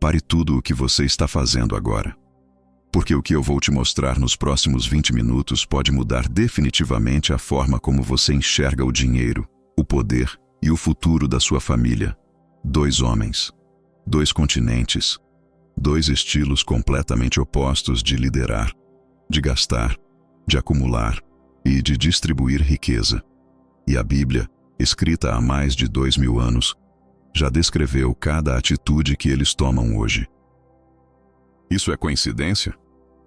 pare tudo o que você está fazendo agora. Porque o que eu vou te mostrar nos próximos 20 minutos pode mudar definitivamente a forma como você enxerga o dinheiro, o poder e o futuro da sua família. 2 homens, 2 continentes, 2 estilos completamente opostos de liderar, de gastar, de acumular e de distribuir riqueza. E a Bíblia, escrita há mais de 2000 anos, já descreveu cada atitude que eles tomam hoje. Isso é coincidência?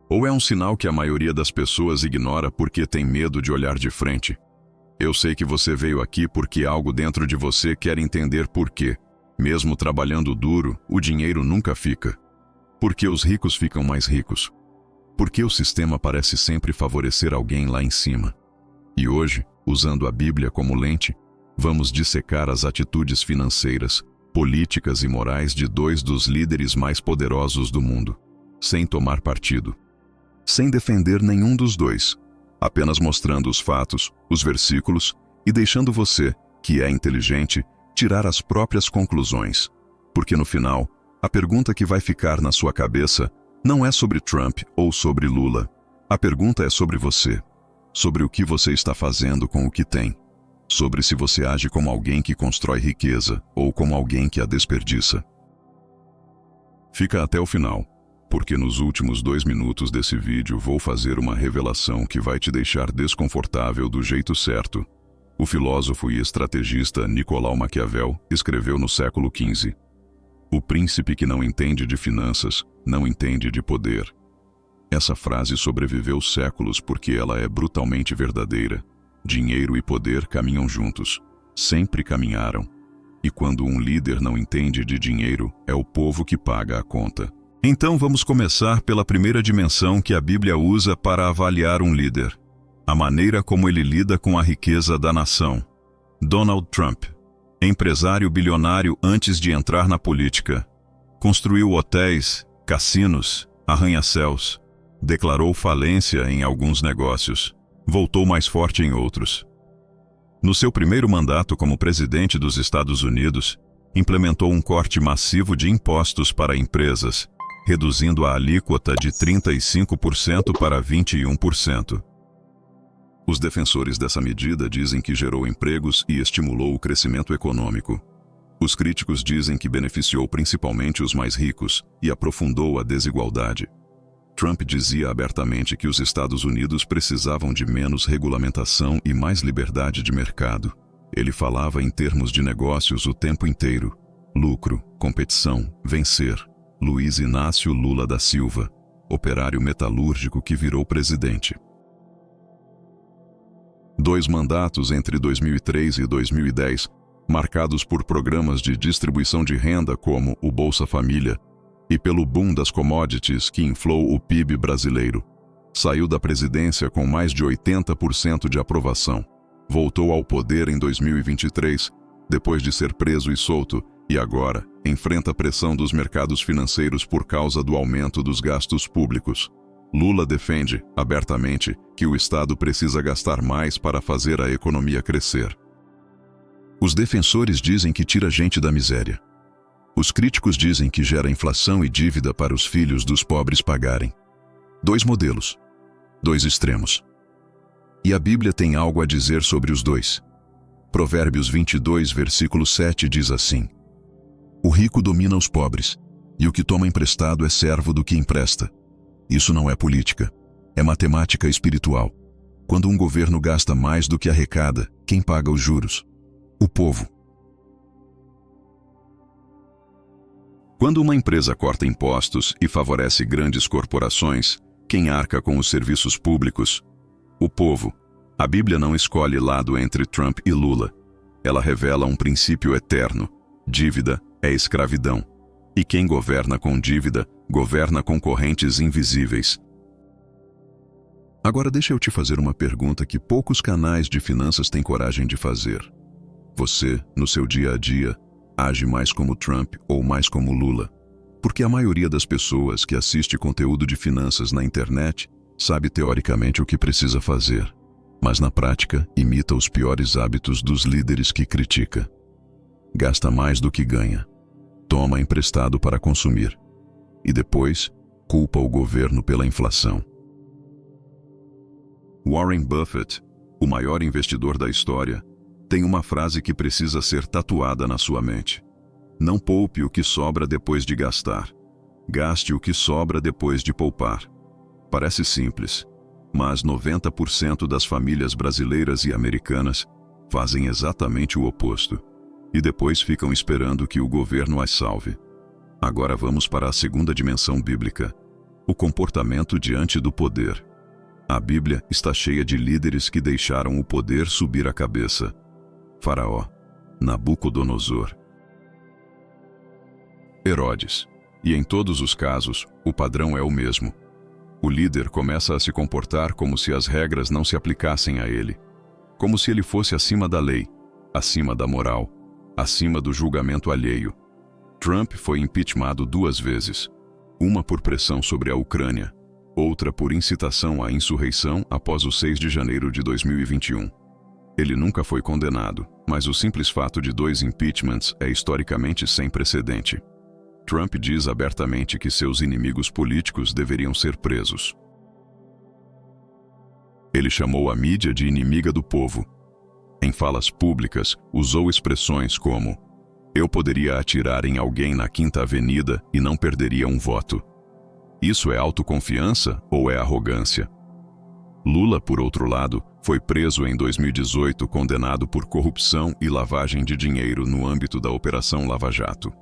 Ou é um sinal que a maioria das pessoas ignora porque tem medo de olhar de frente? Eu sei que você veio aqui porque algo dentro de você quer entender por quê, mesmo trabalhando duro, o dinheiro nunca fica. Por que os ricos ficam mais ricos? Por que o sistema parece sempre favorecer alguém lá em cima? E hoje, usando a Bíblia como lente, vamos dissecar as atitudes financeiras, políticas e morais de 2 dos líderes mais poderosos do mundo, sem tomar partido, sem defender nenhum dos 2, apenas mostrando os fatos, os versículos e deixando você, que é inteligente, tirar as próprias conclusões. Porque no final, a pergunta que vai ficar na sua cabeça não é sobre Trump ou sobre Lula. A pergunta é sobre você, sobre o que você está fazendo com o que tem, sobre se você age como alguém que constrói riqueza ou como alguém que a desperdiça. Fica até o final, porque nos últimos 2 minutos desse vídeo vou fazer uma revelação que vai te deixar desconfortável do jeito certo. O filósofo e estrategista Nicolau Maquiavel escreveu no século XV: "O príncipe que não entende de finanças, não entende de poder." Essa frase sobreviveu séculos porque ela é brutalmente verdadeira. Dinheiro e poder caminham juntos, sempre caminharam. E quando um líder não entende de dinheiro, é o povo que paga a conta. Então vamos começar pela primeira dimensão que a Bíblia usa para avaliar um líder: a maneira como ele lida com a riqueza da nação. Donald Trump, empresário bilionário antes de entrar na política, construiu hotéis, cassinos, arranha-céus, declarou falência em alguns negócios, voltou mais forte em outros. No seu primeiro mandato como presidente dos Estados Unidos, implementou um corte massivo de impostos para empresas, reduzindo a alíquota de 35% para 21%. Os defensores dessa medida dizem que gerou empregos e estimulou o crescimento econômico. Os críticos dizem que beneficiou principalmente os mais ricos e aprofundou a desigualdade. Trump dizia abertamente que os Estados Unidos precisavam de menos regulamentação e mais liberdade de mercado. Ele falava em termos de negócios o tempo inteiro: lucro, competição, vencer. Luiz Inácio Lula da Silva, operário metalúrgico que virou presidente. 2 mandatos entre 2003 e 2010, marcados por programas de distribuição de renda como o Bolsa Família, e pelo boom das commodities que inflou o PIB brasileiro. Saiu da presidência com mais de 80% de aprovação. Voltou ao poder em 2023, depois de ser preso e solto, e agora enfrenta a pressão dos mercados financeiros por causa do aumento dos gastos públicos. Lula defende, abertamente, que o Estado precisa gastar mais para fazer a economia crescer. Os defensores dizem que tira gente da miséria. Os críticos dizem que gera inflação e dívida para os filhos dos pobres pagarem. 2 modelos, 2 extremos. E a Bíblia tem algo a dizer sobre os 2. Provérbios 22, versículo 7 diz assim: "O rico domina os pobres, e o que toma emprestado é servo do que empresta." Isso não é política, é matemática espiritual. Quando um governo gasta mais do que arrecada, quem paga os juros? O povo. Quando uma empresa corta impostos e favorece grandes corporações, quem arca com os serviços públicos? O povo. A Bíblia não escolhe lado entre Trump e Lula. Ela revela um princípio eterno: dívida é escravidão. E quem governa com dívida, governa com correntes invisíveis. Agora deixa eu te fazer uma pergunta que poucos canais de finanças têm coragem de fazer. Você, no seu dia a dia, age mais como Trump ou mais como Lula? Porque a maioria das pessoas que assiste conteúdo de finanças na internet sabe teoricamente o que precisa fazer, mas na prática imita os piores hábitos dos líderes que critica. Gasta mais do que ganha. Toma emprestado para consumir e depois culpa o governo pela inflação. Warren Buffett, o maior investidor da história, tem uma frase que precisa ser tatuada na sua mente. Não poupe o que sobra depois de gastar. Gaste o que sobra depois de poupar. Parece simples, mas 90% das famílias brasileiras e americanas fazem exatamente o oposto. E depois ficam esperando que o governo as salve. Agora vamos para a segunda dimensão bíblica: o comportamento diante do poder. A Bíblia está cheia de líderes que deixaram o poder subir a cabeça. Faraó, Nabucodonosor, Herodes. E em todos os casos, o padrão é o mesmo. O líder começa a se comportar como se as regras não se aplicassem a ele. Como se ele fosse acima da lei, acima da moral, acima do julgamento alheio. Trump foi impeachmentado 2 vezes. Uma por pressão sobre a Ucrânia, outra por incitação à insurreição após o 6 de janeiro de 2021. Ele nunca foi condenado, mas o simples fato de 2 impeachments é historicamente sem precedente. Trump diz abertamente que seus inimigos políticos deveriam ser presos. Ele chamou a mídia de inimiga do povo. Em falas públicas, usou expressões como: "Eu poderia atirar em alguém na Quinta Avenida e não perderia um voto." Isso é autoconfiança ou é arrogância? Lula, por outro lado, foi preso em 2018 condenado por corrupção e lavagem de dinheiro no âmbito da Operação Lava Jato.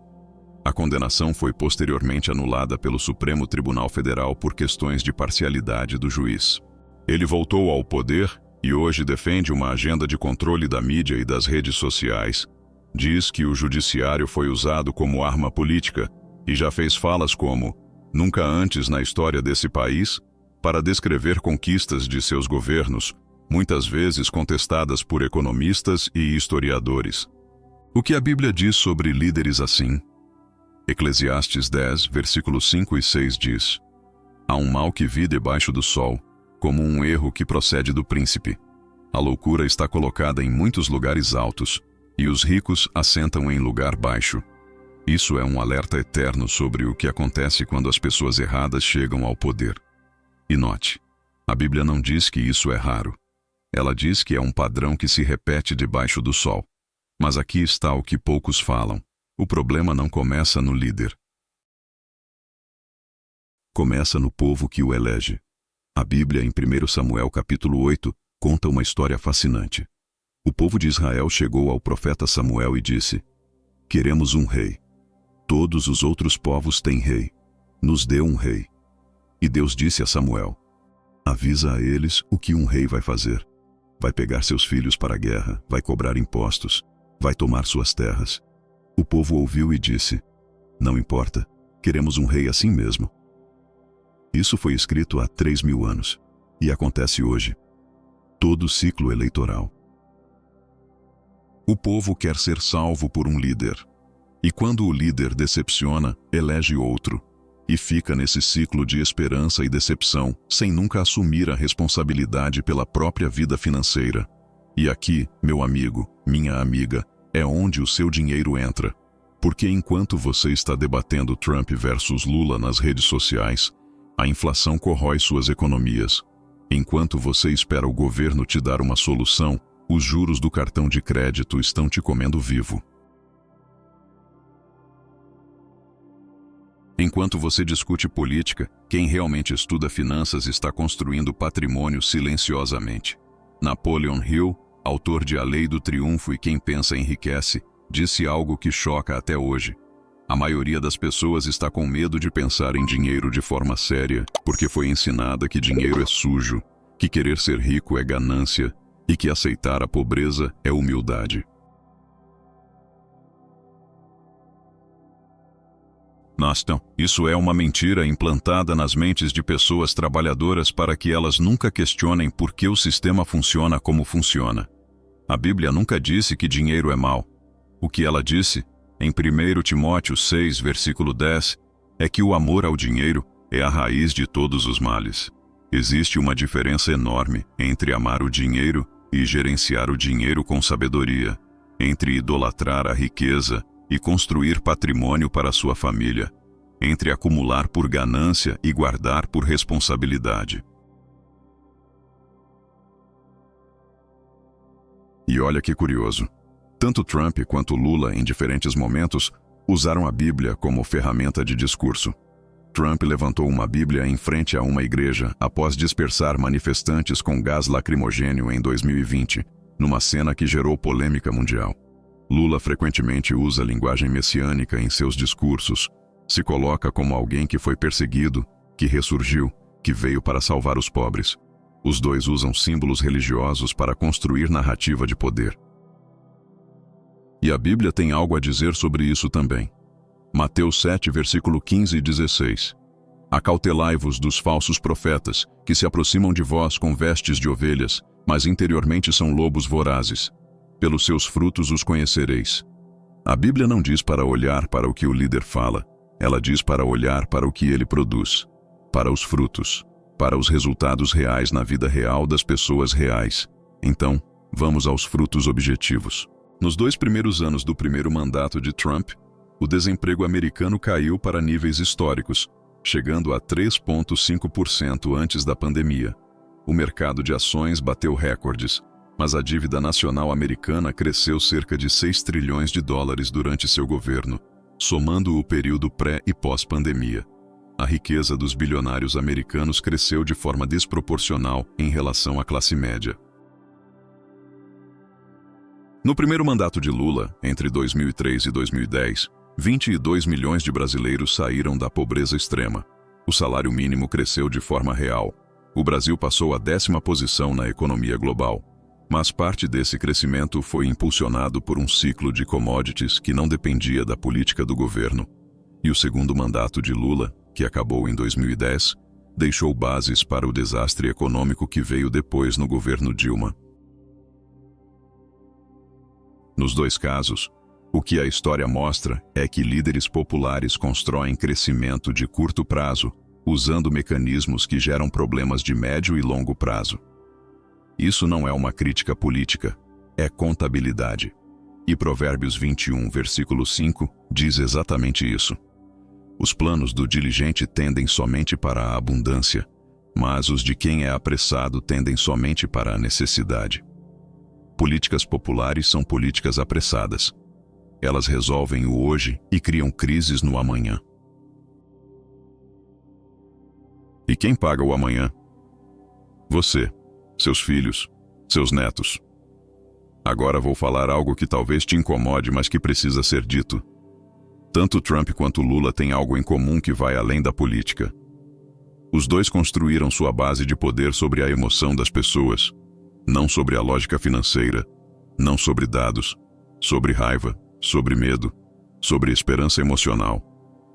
A condenação foi posteriormente anulada pelo Supremo Tribunal Federal por questões de parcialidade do juiz. Ele voltou ao poder e hoje defende uma agenda de controle da mídia e das redes sociais. Diz que o judiciário foi usado como arma política e já fez falas como: "Nunca antes na história desse país", para descrever conquistas de seus governos, muitas vezes contestadas por economistas e historiadores. O que a Bíblia diz sobre líderes assim? Eclesiastes 10, versículos 5 e 6 diz: "Há um mal que vi debaixo do sol, como um erro que procede do príncipe. A loucura está colocada em muitos lugares altos, e os ricos assentam em lugar baixo." Isso é um alerta eterno sobre o que acontece quando as pessoas erradas chegam ao poder. E note, a Bíblia não diz que isso é raro. Ela diz que é um padrão que se repete debaixo do sol. Mas aqui está o que poucos falam. O problema não começa no líder. Começa no povo que o elege. A Bíblia, em 1 Samuel capítulo 8, conta uma história fascinante. O povo de Israel chegou ao profeta Samuel e disse: "Queremos um rei. Todos os outros povos têm rei. Nos dê um rei." E Deus disse a Samuel: "Avisa a eles o que um rei vai fazer. Vai pegar seus filhos para a guerra, vai cobrar impostos, vai tomar suas terras." O povo ouviu e disse: "Não importa, queremos um rei assim mesmo." Isso foi escrito há 3.000 anos, e acontece hoje. Todo ciclo eleitoral. O povo quer ser salvo por um líder. E quando o líder decepciona, elege outro. E fica nesse ciclo de esperança e decepção, sem nunca assumir a responsabilidade pela própria vida financeira. E aqui, meu amigo, minha amiga, é onde o seu dinheiro entra. Porque enquanto você está debatendo Trump versus Lula nas redes sociais, a inflação corrói suas economias. Enquanto você espera o governo te dar uma solução, os juros do cartão de crédito estão te comendo vivo. Enquanto você discute política, quem realmente estuda finanças está construindo patrimônio silenciosamente. Napoleon Hill, autor de A Lei do Triunfo e Quem Pensa Enriquece, disse algo que choca até hoje. A maioria das pessoas está com medo de pensar em dinheiro de forma séria, porque foi ensinada que dinheiro é sujo, que querer ser rico é ganância e que aceitar a pobreza é humildade. Não, isso é uma mentira implantada nas mentes de pessoas trabalhadoras para que elas nunca questionem por que o sistema funciona como funciona. A Bíblia nunca disse que dinheiro é mau. O que ela disse, em 1 Timóteo 6, versículo 10, é que o amor ao dinheiro é a raiz de todos os males. Existe uma diferença enorme entre amar o dinheiro e gerenciar o dinheiro com sabedoria, entre idolatrar a riqueza e construir patrimônio para sua família. entre acumular por ganância e guardar por responsabilidade. E olha que curioso. Tanto Trump quanto Lula, em diferentes momentos, usaram a Bíblia como ferramenta de discurso. Trump levantou uma Bíblia em frente a uma igreja após dispersar manifestantes com gás lacrimogêneo em 2020, numa cena que gerou polêmica mundial. Lula frequentemente usa a linguagem messiânica em seus discursos, se coloca como alguém que foi perseguido, que ressurgiu, que veio para salvar os pobres. Os dois usam símbolos religiosos para construir narrativa de poder. E a Bíblia tem algo a dizer sobre isso também. Mateus 7, versículo 15 e 16. Acautelai-vos dos falsos profetas, que se aproximam de vós com vestes de ovelhas, mas interiormente são lobos vorazes. Pelos seus frutos os conhecereis. A Bíblia não diz para olhar para o que o líder fala, ela diz para olhar para o que ele produz, para os frutos, para os resultados reais na vida real das pessoas reais. Então, vamos aos frutos objetivos. Nos 2 primeiros anos do primeiro mandato de Trump, o desemprego americano caiu para níveis históricos, chegando a 3,5% antes da pandemia. O mercado de ações bateu recordes, mas a dívida nacional americana cresceu cerca de 6 trilhões de dólares durante seu governo, somando o período pré- e pós-pandemia. A riqueza dos bilionários americanos cresceu de forma desproporcional em relação à classe média. No primeiro mandato de Lula, entre 2003 e 2010, 22 milhões de brasileiros saíram da pobreza extrema. O salário mínimo cresceu de forma real. O Brasil passou a 10ª posição na economia global. Mas parte desse crescimento foi impulsionado por um ciclo de commodities que não dependia da política do governo. E o segundo mandato de Lula, que acabou em 2010, deixou bases para o desastre econômico que veio depois no governo Dilma. Nos dois casos, o que a história mostra é que líderes populares constroem crescimento de curto prazo, usando mecanismos que geram problemas de médio e longo prazo. Isso não é uma crítica política, é contabilidade. E Provérbios 21, versículo 5, diz exatamente isso. Os planos do diligente tendem somente para a abundância, mas os de quem é apressado tendem somente para a necessidade. Políticas populares são políticas apressadas. Elas resolvem o hoje e criam crises no amanhã. E quem paga o amanhã? Você, seus filhos, seus netos. Agora vou falar algo que talvez te incomode, mas que precisa ser dito. Tanto Trump quanto Lula têm algo em comum que vai além da política. Os dois construíram sua base de poder sobre a emoção das pessoas, não sobre a lógica financeira, não sobre dados, sobre raiva, sobre medo, sobre esperança emocional.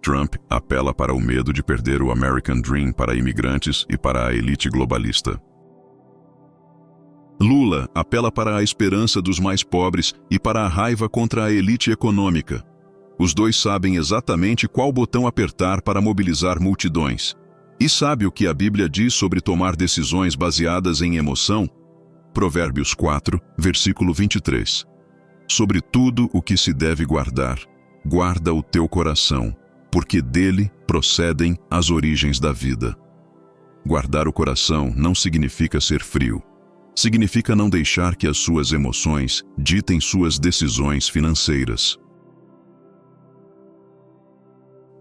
Trump apela para o medo de perder o American Dream para imigrantes e para a elite globalista. Lula apela para a esperança dos mais pobres e para a raiva contra a elite econômica. Os dois sabem exatamente qual botão apertar para mobilizar multidões. E sabe o que a Bíblia diz sobre tomar decisões baseadas em emoção? Provérbios 4, versículo 23. Sobre tudo o que se deve guardar, guarda o teu coração, porque dele procedem as origens da vida. Guardar o coração não significa ser frio. Significa não deixar que as suas emoções ditem suas decisões financeiras.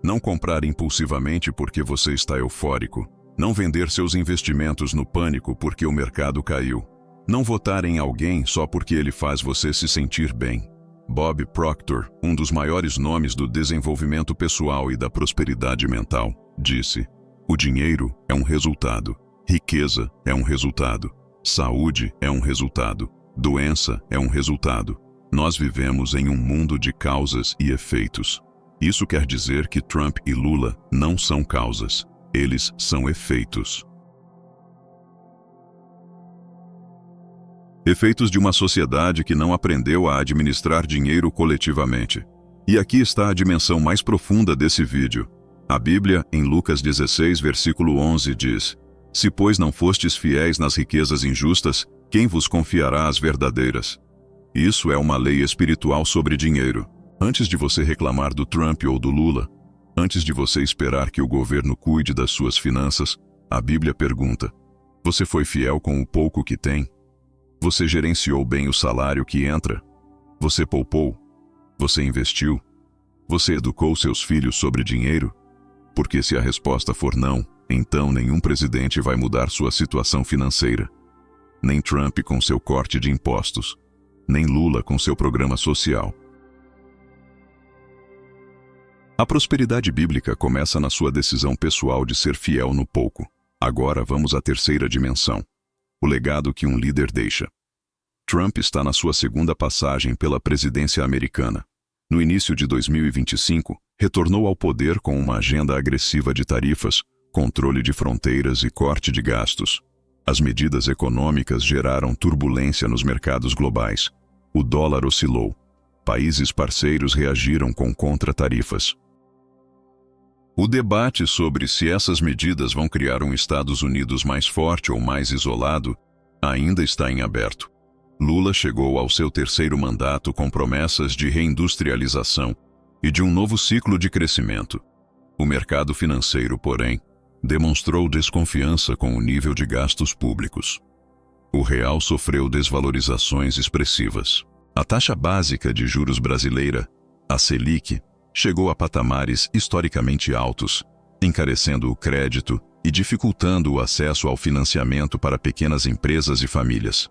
Não comprar impulsivamente porque você está eufórico. Não vender seus investimentos no pânico porque o mercado caiu. Não votar em alguém só porque ele faz você se sentir bem. Bob Proctor, um dos maiores nomes do desenvolvimento pessoal e da prosperidade mental, disse: o dinheiro é um resultado, riqueza é um resultado, saúde é um resultado, doença é um resultado. Nós vivemos em um mundo de causas e efeitos. Isso quer dizer que Trump e Lula não são causas, eles são efeitos. Efeitos de uma sociedade que não aprendeu a administrar dinheiro coletivamente. E aqui está a dimensão mais profunda desse vídeo. A Bíblia, em Lucas 16, versículo 11, diz: se, pois, não fostes fiéis nas riquezas injustas, quem vos confiará as verdadeiras? Isso é uma lei espiritual sobre dinheiro. Antes de você reclamar do Trump ou do Lula, Antes de você esperar que o governo cuide das suas finanças, a Bíblia pergunta: você foi fiel com o pouco que tem? Você gerenciou bem o salário que entra? Você poupou? Você investiu? Você educou seus filhos sobre dinheiro? Porque se a resposta for não, então nenhum presidente vai mudar sua situação financeira. Nem Trump com seu corte de impostos. Nem Lula com seu programa social. A prosperidade bíblica começa na sua decisão pessoal de ser fiel no pouco. Agora vamos à terceira dimensão. O legado que um líder deixa. Trump está na sua segunda passagem pela presidência americana. No início de 2025, retornou ao poder com uma agenda agressiva de tarifas, controle de fronteiras e corte de gastos. As medidas econômicas geraram turbulência nos mercados globais. O dólar oscilou. Países parceiros reagiram com contra-tarifas. O debate sobre se essas medidas vão criar um Estados Unidos mais forte ou mais isolado ainda está em aberto. Lula chegou ao seu terceiro mandato com promessas de reindustrialização e de um novo ciclo de crescimento. O mercado financeiro, porém, demonstrou desconfiança com o nível de gastos públicos. O real sofreu desvalorizações expressivas. A taxa básica de juros brasileira, a Selic, chegou a patamares historicamente altos, encarecendo o crédito e dificultando o acesso ao financiamento para pequenas empresas e famílias.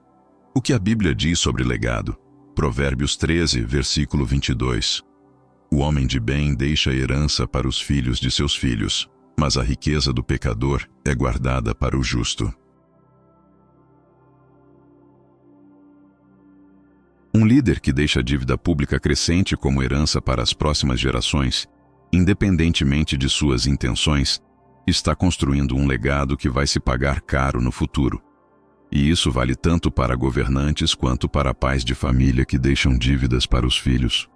O que a Bíblia diz sobre legado? Provérbios 13, versículo 22. O homem de bem deixa herança para os filhos de seus filhos, mas a riqueza do pecador é guardada para o justo. Um líder que deixa a dívida pública crescente como herança para as próximas gerações, independentemente de suas intenções, está construindo um legado que vai se pagar caro no futuro. E isso vale tanto para governantes quanto para pais de família que deixam dívidas para os filhos.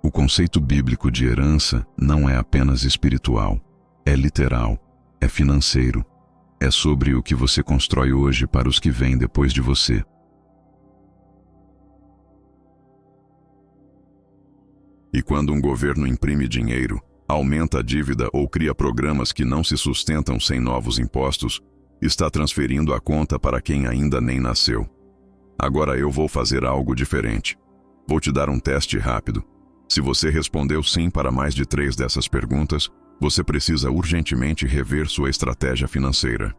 O conceito bíblico de herança não é apenas espiritual, é literal, é financeiro, é sobre o que você constrói hoje para os que vêm depois de você. E quando um governo imprime dinheiro, aumenta a dívida ou cria programas que não se sustentam sem novos impostos, está transferindo a conta para quem ainda nem nasceu. Agora eu vou fazer algo diferente. Vou te dar um teste rápido. Se você respondeu sim para mais de 3 dessas perguntas, você precisa urgentemente rever sua estratégia financeira.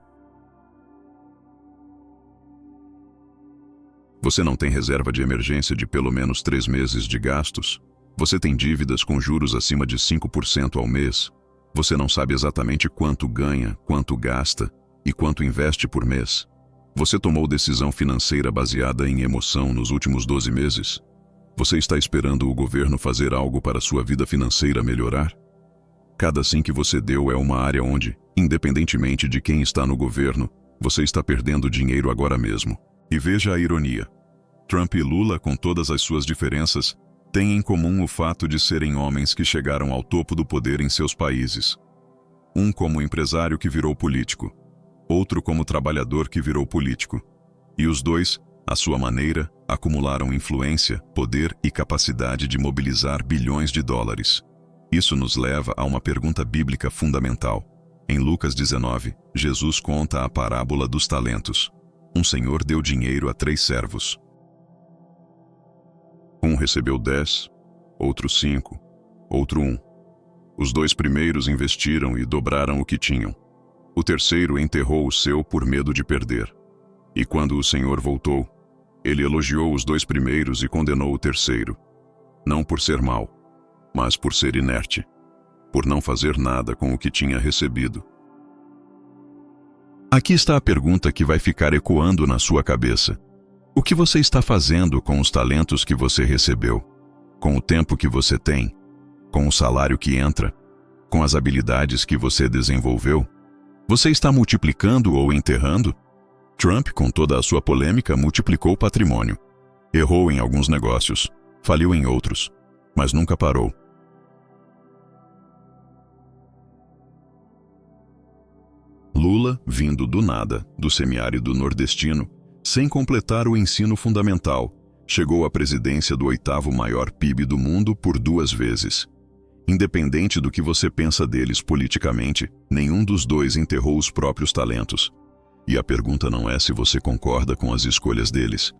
Você não tem reserva de emergência de pelo menos 3 meses de gastos? Você tem dívidas com juros acima de 5% ao mês? Você não sabe exatamente quanto ganha, quanto gasta e quanto investe por mês? Você tomou decisão financeira baseada em emoção nos últimos 12 meses? Você está esperando o governo fazer algo para sua vida financeira melhorar? Cada sim que você deu é uma área onde, independentemente de quem está no governo, você está perdendo dinheiro agora mesmo. E veja a ironia. Trump e Lula, com todas as suas diferenças, têm em comum o fato de serem homens que chegaram ao topo do poder em seus países. Um como empresário que virou político, outro como trabalhador que virou político. E os dois, à sua maneira, acumularam influência, poder e capacidade de mobilizar bilhões de dólares. Isso nos leva a uma pergunta bíblica fundamental. Em Lucas 19, Jesus conta a parábola dos talentos. Um senhor deu dinheiro a 3 servos. Um recebeu 10, outro 5, outro 1. Os 2 primeiros investiram e dobraram o que tinham. O terceiro enterrou o seu por medo de perder. E quando o senhor voltou, ele elogiou os 2 primeiros e condenou o terceiro. Não por ser mau, mas por ser inerte, por não fazer nada com o que tinha recebido. Aqui está a pergunta que vai ficar ecoando na sua cabeça. O que você está fazendo com os talentos que você recebeu? Com o tempo que você tem? Com o salário que entra? Com as habilidades que você desenvolveu? Você está multiplicando ou enterrando? Trump, com toda a sua polêmica, multiplicou o patrimônio. Errou em alguns negócios, faliu em outros, mas nunca parou. Lula, vindo do nada, do semiárido nordestino, sem completar o ensino fundamental, chegou à presidência do 8º maior PIB do mundo por 2 vezes. Independente do que você pensa deles politicamente, nenhum dos dois enterrou os próprios talentos. E a pergunta não é se você concorda com as escolhas deles.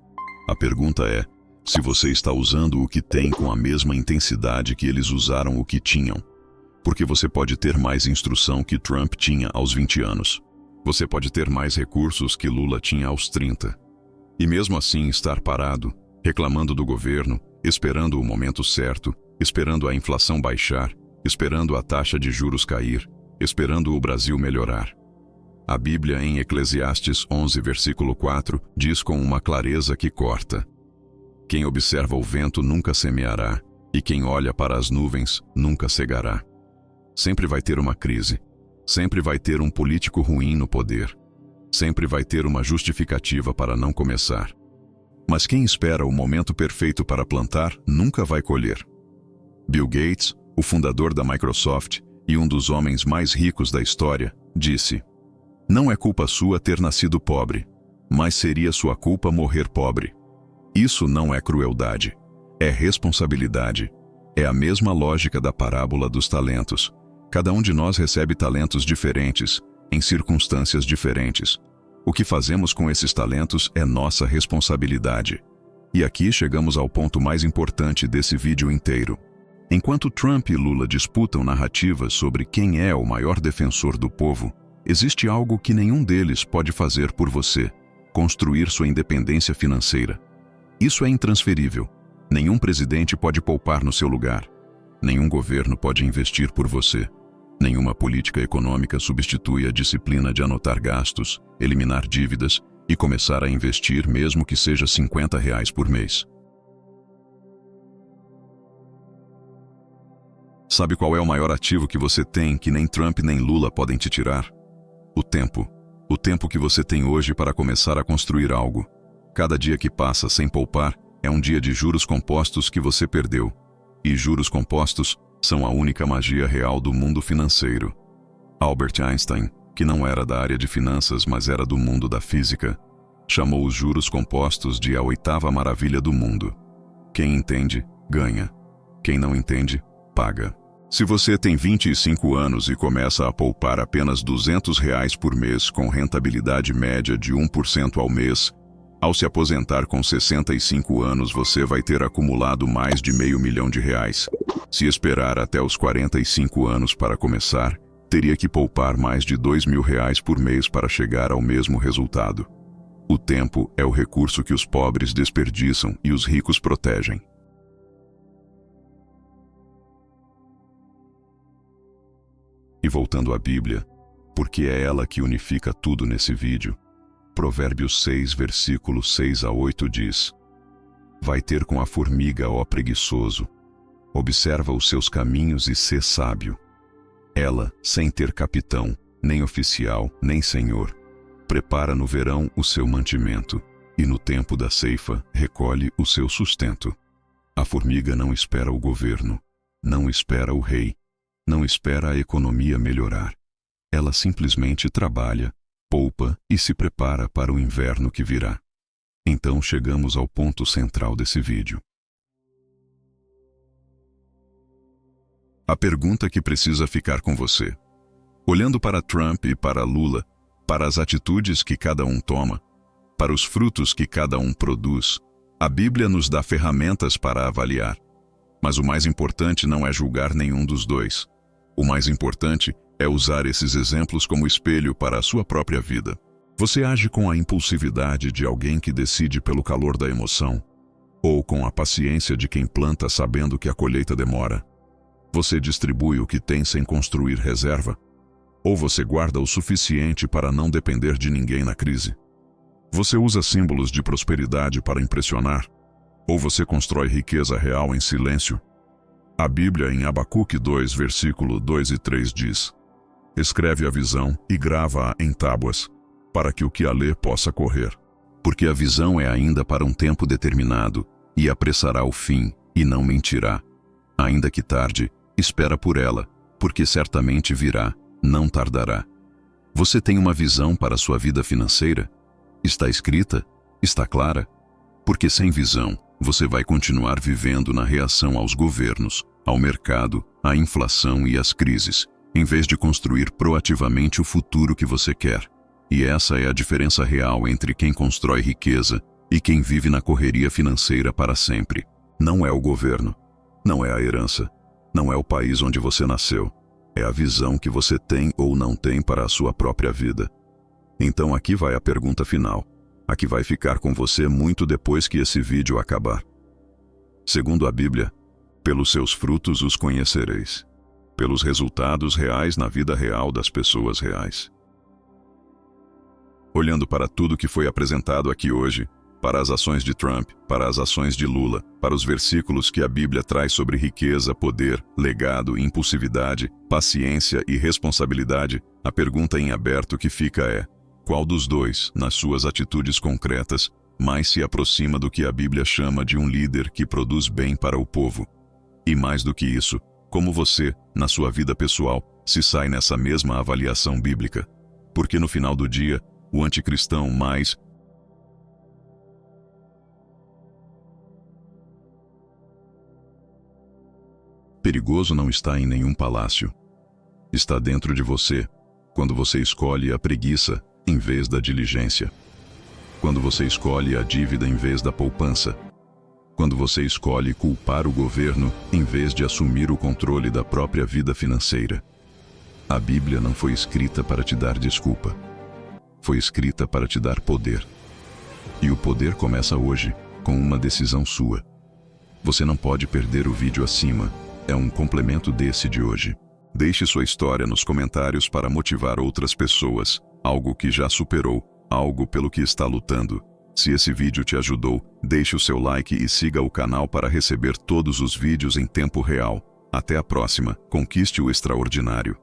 A pergunta é se você está usando o que tem com a mesma intensidade que eles usaram o que tinham. Porque você pode ter mais instrução que Trump tinha aos 20 anos. Você pode ter mais recursos que Lula tinha aos 30. E mesmo assim estar parado, reclamando do governo, esperando o momento certo, esperando a inflação baixar, esperando a taxa de juros cair, esperando o Brasil melhorar. A Bíblia em Eclesiastes 11, versículo 4, diz com uma clareza que corta: quem observa o vento nunca semeará, e quem olha para as nuvens nunca cegará. Sempre vai ter uma crise, sempre vai ter um político ruim no poder, sempre vai ter uma justificativa para não começar. Mas quem espera o momento perfeito para plantar nunca vai colher. Bill Gates, o fundador da Microsoft e um dos homens mais ricos da história, disse: não é culpa sua ter nascido pobre, mas seria sua culpa morrer pobre. Isso não é crueldade, é responsabilidade. É a mesma lógica da parábola dos talentos. Cada um de nós recebe talentos diferentes, em circunstâncias diferentes. O que fazemos com esses talentos é nossa responsabilidade. E aqui chegamos ao ponto mais importante desse vídeo inteiro. Enquanto Trump e Lula disputam narrativas sobre quem é o maior defensor do povo, existe algo que nenhum deles pode fazer por você: construir sua independência financeira. Isso é intransferível. Nenhum presidente pode poupar no seu lugar. Nenhum governo pode investir por você. Nenhuma política econômica substitui a disciplina de anotar gastos, eliminar dívidas e começar a investir mesmo que seja R$50 por mês. Sabe qual é o maior ativo que você tem que nem Trump nem Lula podem te tirar? O tempo. O tempo que você tem hoje para começar a construir algo. Cada dia que passa sem poupar é um dia de juros compostos que você perdeu. E juros compostos são a única magia real do mundo financeiro. Albert Einstein, que não era da área de finanças, mas era do mundo da física, chamou os juros compostos de a oitava maravilha do mundo. Quem entende, ganha. Quem não entende, paga. Se você tem 25 anos e começa a poupar apenas R$200 por mês com rentabilidade média de 1% ao mês, ao se aposentar com 65 anos você vai ter acumulado mais de R$500 mil. Se esperar até os 45 anos para começar, teria que poupar mais de R$2.000 por mês para chegar ao mesmo resultado. O tempo é o recurso que os pobres desperdiçam e os ricos protegem. E voltando à Bíblia, porque é ela que unifica tudo nesse vídeo, Provérbios 6, versículos 6 a 8 diz: vai ter com a formiga, ó preguiçoso, observa os seus caminhos e sê sábio. Ela, sem ter capitão, nem oficial, nem senhor, prepara no verão o seu mantimento, e no tempo da ceifa recolhe o seu sustento. A formiga não espera o governo, não espera o rei, não espera a economia melhorar. Ela simplesmente trabalha, poupa e se prepara para o inverno que virá. Então chegamos ao ponto central desse vídeo. A pergunta que precisa ficar com você. Olhando para Trump e para Lula, para as atitudes que cada um toma, para os frutos que cada um produz, a Bíblia nos dá ferramentas para avaliar. Mas o mais importante não é julgar nenhum dos dois. O mais importante é usar esses exemplos como espelho para a sua própria vida. Você age com a impulsividade de alguém que decide pelo calor da emoção, ou com a paciência de quem planta sabendo que a colheita demora? Você distribui o que tem sem construir reserva? Ou você guarda o suficiente para não depender de ninguém na crise? Você usa símbolos de prosperidade para impressionar? Ou você constrói riqueza real em silêncio? A Bíblia em Abacuque 2, versículo 2 e 3 diz: escreve a visão e grava-a em tábuas, para que o que a lê possa correr. Porque a visão é ainda para um tempo determinado, e apressará o fim, e não mentirá. Ainda que tarde, espera por ela, porque certamente virá, não tardará. Você tem uma visão para a sua vida financeira? Está escrita? Está clara? Porque sem visão, Você vai continuar vivendo na reação aos governos, ao mercado, à inflação e às crises, em vez de construir proativamente o futuro que você quer. E essa é a diferença real entre quem constrói riqueza e quem vive na correria financeira para sempre. Não é o governo, não é a herança, não é o país onde você nasceu. É a visão que você tem ou não tem para a sua própria vida. Então aqui vai a pergunta final, a que vai ficar com você muito depois que esse vídeo acabar. Segundo a Bíblia, pelos seus frutos os conhecereis, pelos resultados reais na vida real das pessoas reais. Olhando para tudo que foi apresentado aqui hoje, para as ações de Trump, para as ações de Lula, para os versículos que a Bíblia traz sobre riqueza, poder, legado, impulsividade, paciência e responsabilidade, a pergunta em aberto que fica é: qual dos dois, nas suas atitudes concretas, mais se aproxima do que a Bíblia chama de um líder que produz bem para o povo? E mais do que isso, como você, na sua vida pessoal, se sai nessa mesma avaliação bíblica? Porque no final do dia, o anticristão mais perigoso não está em nenhum palácio. Está dentro de você, quando você escolhe a preguiça em vez da diligência. Quando você escolhe a dívida em vez da poupança. Quando você escolhe culpar o governo em vez de assumir o controle da própria vida financeira. A Bíblia não foi escrita para te dar desculpa. Foi escrita para te dar poder. E o poder começa hoje, com uma decisão sua. Você não pode perder o vídeo acima. É um complemento desse de hoje. Deixe sua história nos comentários para motivar outras pessoas, algo que já superou, algo pelo que está lutando. Se esse vídeo te ajudou, deixe o seu like e siga o canal para receber todos os vídeos em tempo real. Até a próxima, conquiste o extraordinário.